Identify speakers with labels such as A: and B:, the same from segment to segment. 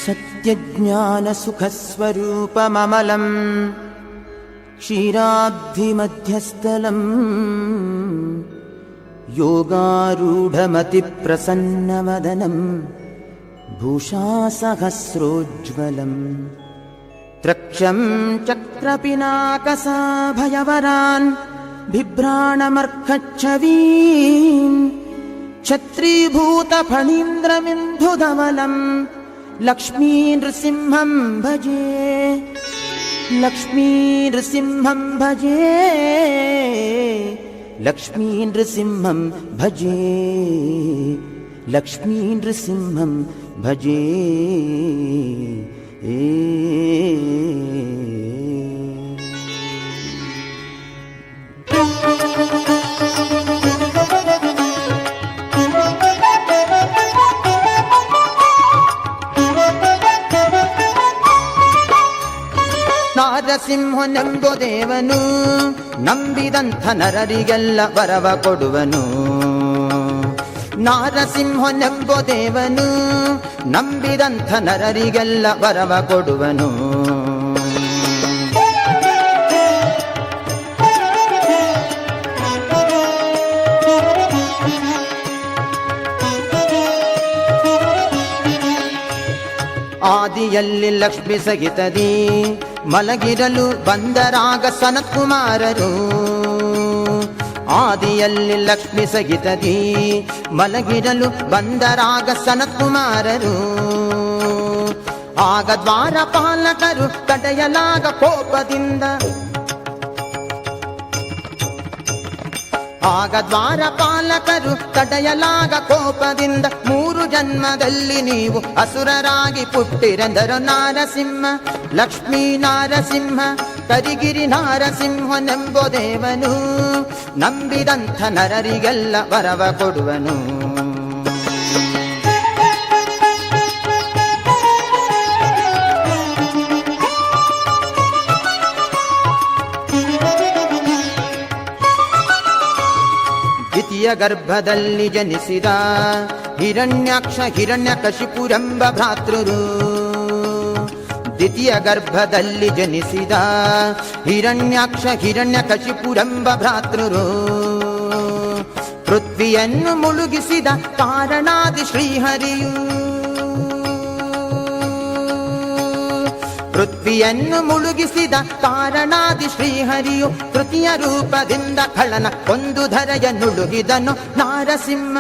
A: सत्यज्ञानसुखस्वरूपममलम् क्षीराब्धिमध्यस्थलम् योगारूढमतिप्रसन्नवदनम् भूषासहस्रोज्ज्वलम् त्रक्षं चक्रपिनाकसाभयवरान् बिभ्राणमर्कच्छवीन् छत्रीभूतफणीन्द्रमिन्धुधवलम् लक्ष्मीनृसिंहं भजे लक्ष्मीनृसिंहं भजे लक्ष्मीनृसिंहं भजे लक्ष्मीनृसिंहं भजे ನಾರಸಿಂಹನೆಂಬ ದೇವನು ನಂಬಿದಂಥ ನರರಿಗೆಲ್ಲ ವರವ ಕೊಡುವನು ನಾರಸಿಂಹನೆಂಬ ದೇವನು ನಂಬಿದಂಥ ನರರಿಗೆಲ್ಲ ವರವ ಕೊಡುವನು ಆದಿಯಲ್ಲಿ ಲಕ್ಷ್ಮಿ ಸಹಿತದಿ ಮಲಗಿರಲು ಬಂದರಾಗ ಸನತ್ಕುಮಾರರು ಆದಿಯಲ್ಲಿ ಲಕ್ಷ್ಮಿ ಸಹಿತದಿ ಮಲಗಿರಲು ಬಂದರಾಗ ಸನತ್ಕುಮಾರರು ಆಗ ದ್ವಾರಪಾಲಕರು ತಡೆಯಲಾಗ ಕೋಪದಿಂದ ಆಗ ದ್ವಾರಪಾಲಕರು ತಡೆಯಲಾಗ ಕೋಪದಿಂದ 3 ಜನ್ಮದಲ್ಲಿ ನೀವು ಅಸುರರಾಗಿ ಪುಟ್ಟಿರೆಂದರು ನಾರಸಿಂಹ ಲಕ್ಷ್ಮೀ ನಾರಸಿಂಹ ಕರಿಗಿರಿ ನಾರಸಿಂಹನೆಂಬ ದೇವನು ನಂಬಿದಂಥ ನರರಿಗೆಲ್ಲ ವರವ ಕೊಡುವನು ದ್ವಿತೀಯ ಗರ್ಭದಲ್ಲಿ ಜನಿಸಿದ ಹಿರಣ್ಯಾಕ್ಷ ಹಿರಣ್ಯಕಶಿಪುರೆಂಬ ಭ್ರಾತೃರು ದ್ವಿತೀಯ ಗರ್ಭದಲ್ಲಿ ಜನಿಸಿದ ಹಿರಣ್ಯಾಕ್ಷ ಹಿರಣ್ಯಕಶಿಪುರೆಂಬ ಭ್ರಾತೃರು ಪೃಥ್ವಿಯನ್ನು ಮುಳುಗಿಸಿದ ಕಾರಣಾದಿ ಶ್ರೀಹರಿಯು ಪೃಥ್ವಿಯನ್ನು ಮುಳುಗಿಸಿದ ಕಾರಣಾದಿ ಶ್ರೀಹರಿಯು ತೃತೀಯ ರೂಪದಿಂದ ಖಳನ ಒಂದು ಧರೆಯ ನುಳುಗಿದನು ನಾರಸಿಂಹ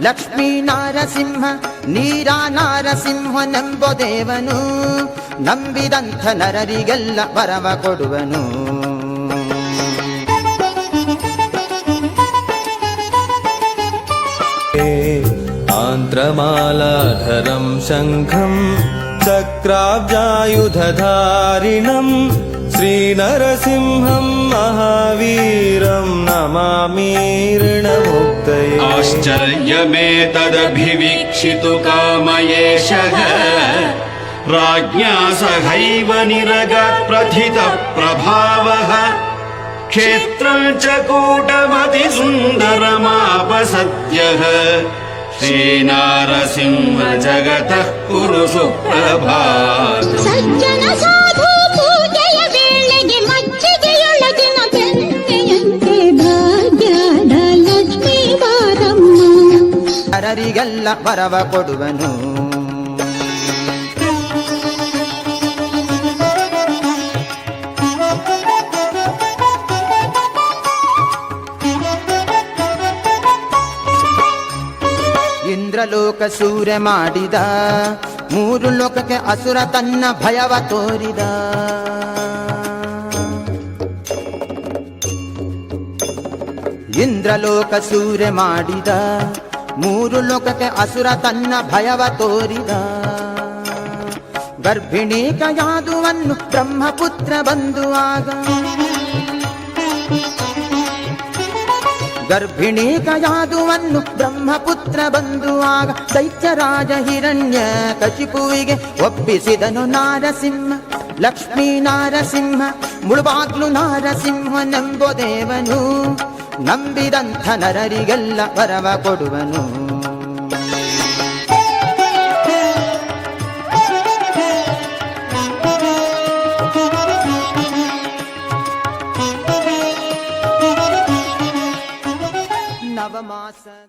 A: ಲಕ್ಷ್ಮೀ ನಾರಸಿಂಹ ನೀರ ನಾರಸಿಂಹನೆಂಬ ದೇವನು ನಂಬಿದಂಥ ನರರಿಗೆಲ್ಲ ವರವ ಕೊಡುವನು
B: ಆಂತ್ರಮಾಲಾಧರಂ ಶಂಖಂ ಚಕ್ರಾಬ್ಜಾಯುಧಧಾರಿಣಂ ಶ್ರೀನರಸಿಂಹಂ ಮಹಾವೀರಂ ನಮಾಮೀರ್ಣಮುಕ್ತಯೇ
C: ಆಶ್ಚರ್ಯಮೇತದಭಿವೀಕ್ಷಿತು ಕಾಮಯೇಷಃ ರಾಜ್ಞಾ ಸಹೈವ ನಿರಗಾತ್ ಪ್ರಥಿತ ಪ್ರಭಾವಃ ಕ್ಷೇತ್ರಂ ಚ ಕೂಟಮತಿ ಸುಂದರಮಾಪಸದ್ಯಃ ಶ್ರೀನಾರಸಿಂಹ ಜಗತಃ ಕುರು ಸುಪ್ರಭಾತಂ
D: ಸಜ್ಜನ ಸಾಧು ಪೂಜೆಯ ವೇಳೆಗೆ ಮಜ್ಜಿಗೆಯೊಳಗಿನ ಬೆಣ್ಣೆಯಂತೆ ಭಾಗ್ಯದ ಲಕ್ಷ್ಮೀ ಬಾರಮ್ಮ
A: ನರರಿಗೆಲ್ಲ ವರವ ಕೊಡುವನು ಇಂದ್ರಲೋಕ ಸೂರ್ಯ ಮಾಡಿದ 3 ಲೋಕಕ್ಕೆ ಅಸುರ ತನ್ನ ಭಯವ ತೋರಿದ ಇಂದ್ರಲೋಕ ಸೂರ್ಯ ಮಾಡಿದ 3 ಲೋಕಕ್ಕೆ ಅಸುರ ತನ್ನ ಭಯವ ತೋರಿದ ಗರ್ಭಿಣಿ ಕಯಾದುವನ್ನು ಬ್ರಹ್ಮಪುತ್ರ ಬಂದುವಾಗ ಗರ್ಭಿಣಿ ಕಯಾದುವನ್ನು ಬ್ರಹ್ಮಪುತ್ರ ಬಂದುವಾಗ ದೈತ್ಯರಾಜ ಹಿರಣ್ಯ ಕಶಿಪುವಿಗೆ ಒಪ್ಪಿಸಿದನು ನಾರಸಿಂಹ ಲಕ್ಷ್ಮೀ ನಾರಸಿಂಹ ಮುಳುಬಾಗ್ಲು ನಾರಸಿಂಹನೆಂಬ ದೇವನು ನಂಬಿದಂಥ ನರರಿಗೆಲ್ಲ ವರವ ಕೊಡುವನು ದಾಸ